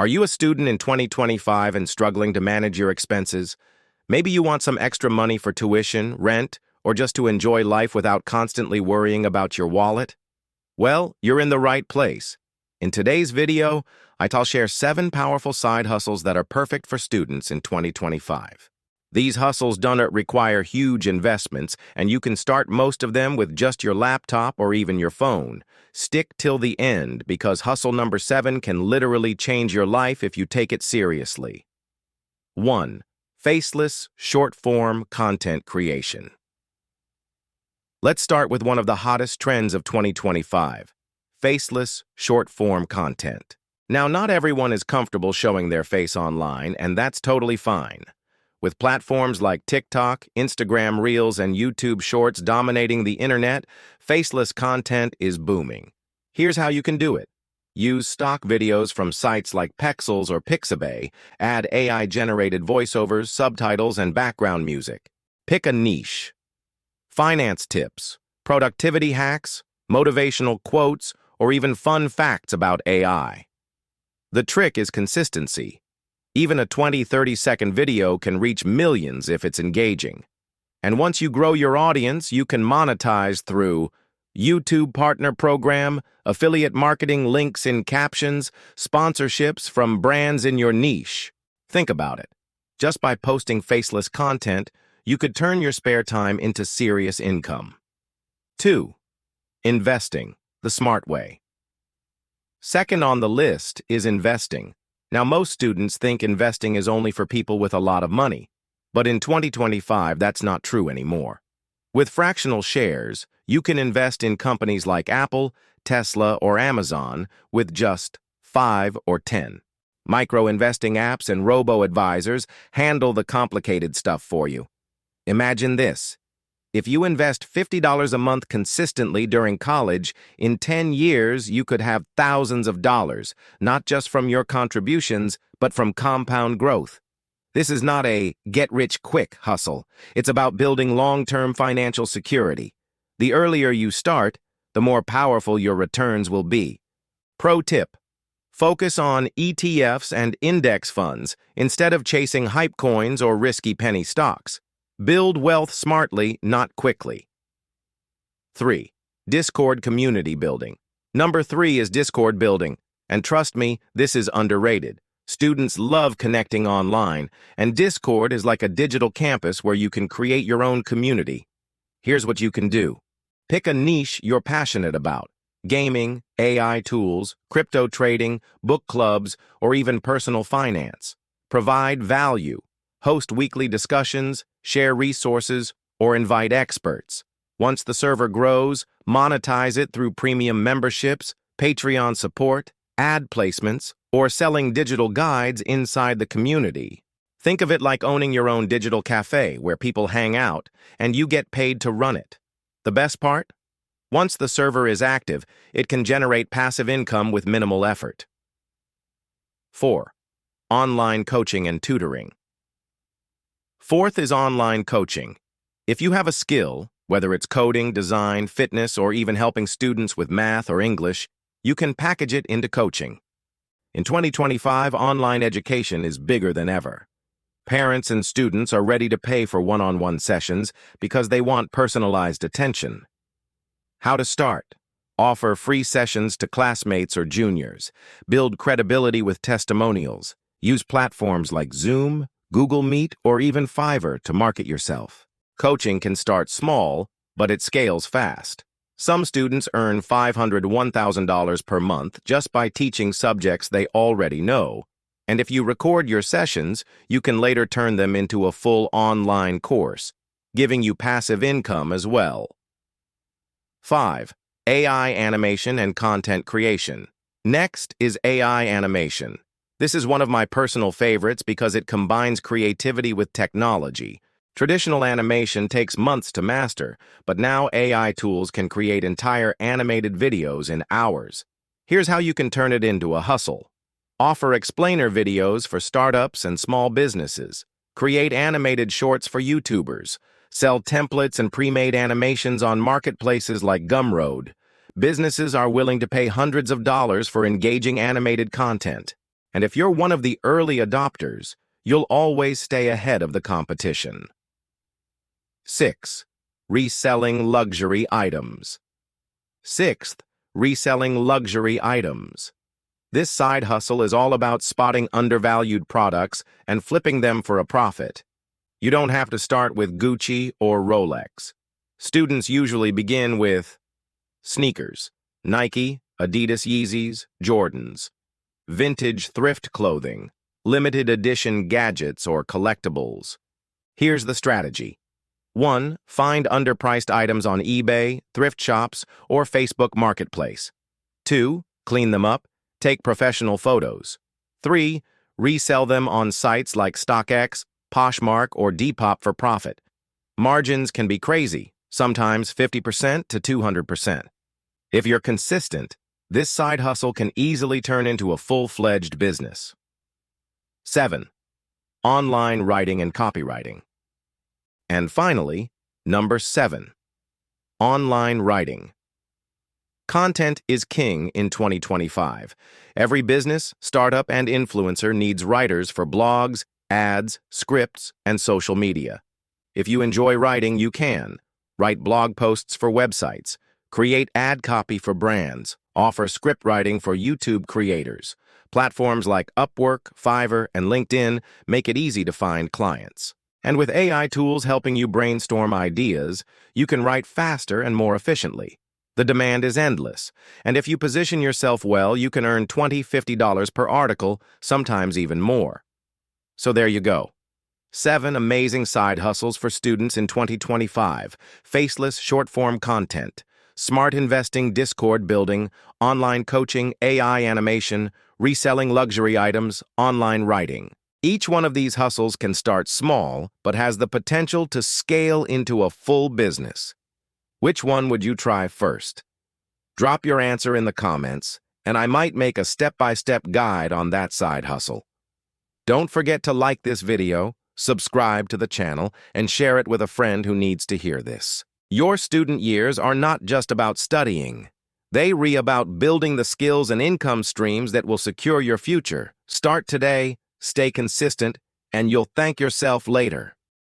Are you a student in 2025 and struggling to manage your expenses? Maybe you want some extra money for tuition, rent, or just to enjoy life without constantly worrying about your wallet? Well, you're in the right place. In today's video, I'll share 7 powerful side hustles that are perfect for students in 2025. These hustles don't require huge investments, and you can start most of them with just your laptop or even your phone. Stick till the end, because hustle number 7 can literally change your life if you take it seriously. 1. Faceless, short-form content creation. Let's start with one of the hottest trends of 2025, faceless, short-form content. Now, not everyone is comfortable showing their face online, and that's totally fine. With platforms like TikTok, Instagram Reels, and YouTube Shorts dominating the internet, faceless content is booming. Here's how you can do it. Use stock videos from sites like Pexels or Pixabay, add AI-generated voiceovers, subtitles, and background music. Pick a niche. Finance tips, productivity hacks, motivational quotes, or even fun facts about AI. The trick is consistency. Even a 20-30-second video can reach millions if it's engaging. And once you grow your audience, you can monetize through YouTube Partner Program, affiliate marketing, links in captions, sponsorships from brands in your niche. Think about it. Just by posting faceless content, you could turn your spare time into serious income. 2. Investing, the smart way. Second on the list is investing. Now, most students think investing is only for people with a lot of money, but in 2025, that's not true anymore. With fractional shares, you can invest in companies like Apple, Tesla, or Amazon with just 5 or 10. Micro-investing apps and robo-advisors handle the complicated stuff for you. Imagine this. If you invest $50 a month consistently during college, in 10 years you could have thousands of dollars, not just from your contributions, but from compound growth. This is not a get-rich-quick hustle. It's about building long-term financial security. The earlier you start, the more powerful your returns will be. Pro tip: focus on ETFs and index funds instead of chasing hype coins or risky penny stocks. Build wealth smartly, not quickly. 3. Discord community building. Number 3 is Discord building, and trust me, this is underrated. Students love connecting online, and Discord is like a digital campus where you can create your own community. Here's what you can do. Pick a niche you're passionate about: gaming, AI tools, crypto trading, book clubs, or even personal finance. Provide value. Host weekly discussions, share resources, or invite experts. Once the server grows, monetize it through premium memberships, Patreon support, ad placements, or selling digital guides inside the community. Think of it like owning your own digital cafe where people hang out and you get paid to run it. The best part? Once the server is active, it can generate passive income with minimal effort. 4. Online coaching and tutoring. Fourth is online coaching. If you have a skill, whether it's coding, design, fitness, or even helping students with math or English, you can package it into coaching. In 2025, online education is bigger than ever. Parents and students are ready to pay for one-on-one sessions because they want personalized attention. How to start? Offer free sessions to classmates or juniors. Build credibility with testimonials. Use platforms like Zoom, Google Meet, or even Fiverr to market yourself. Coaching can start small, but it scales fast. Some students earn $500 to $1,000 per month just by teaching subjects they already know. And if you record your sessions, you can later turn them into a full online course, giving you passive income as well. 5. AI animation and content creation. Next is AI animation. This is one of my personal favorites because it combines creativity with technology. Traditional animation takes months to master, but now AI tools can create entire animated videos in hours. Here's how you can turn it into a hustle. Offer explainer videos for startups and small businesses. Create animated shorts for YouTubers. Sell templates and pre-made animations on marketplaces like Gumroad. Businesses are willing to pay hundreds of dollars for engaging animated content. And if you're one of the early adopters, you'll always stay ahead of the competition. 6. Reselling luxury items. Sixth, reselling luxury items. This side hustle is all about spotting undervalued products and flipping them for a profit. You don't have to start with Gucci or Rolex. Students usually begin with sneakers, Nike, Adidas Yeezys, Jordans, vintage thrift clothing, limited edition gadgets or collectibles. Here's the strategy. 1. Find underpriced items on eBay, thrift shops, or Facebook Marketplace. 2. Clean them up. Take professional photos. 3. Resell them on sites like StockX, Poshmark, or Depop for profit. Margins can be crazy, sometimes 50% to 200%. If you're consistent, this side hustle can easily turn into a full-fledged business. 7. Online writing and copywriting. And finally, number 7. Online writing. Content is king in 2025. Every business, startup, and influencer needs writers for blogs, ads, scripts, and social media. If you enjoy writing, you can write blog posts for websites, create ad copy for brands, offer script writing for YouTube creators. Platforms like Upwork, Fiverr, and LinkedIn make it easy to find clients. And with AI tools helping you brainstorm ideas, you can write faster and more efficiently. The demand is endless, and if you position yourself well, you can earn $20, $50 per article, sometimes even more. So there you go. 7 amazing side hustles for students in 2025. Faceless short-form content, smart investing, Discord building, online coaching, AI animation, reselling luxury items, online writing. Each one of these hustles can start small, but has the potential to scale into a full business. Which one would you try first? Drop your answer in the comments, and I might make a step-by-step guide on that side hustle. Don't forget to like this video, subscribe to the channel, and share it with a friend who needs to hear this. Your student years are not just about studying. They are about building the skills and income streams that will secure your future. Start today, stay consistent, and you'll thank yourself later.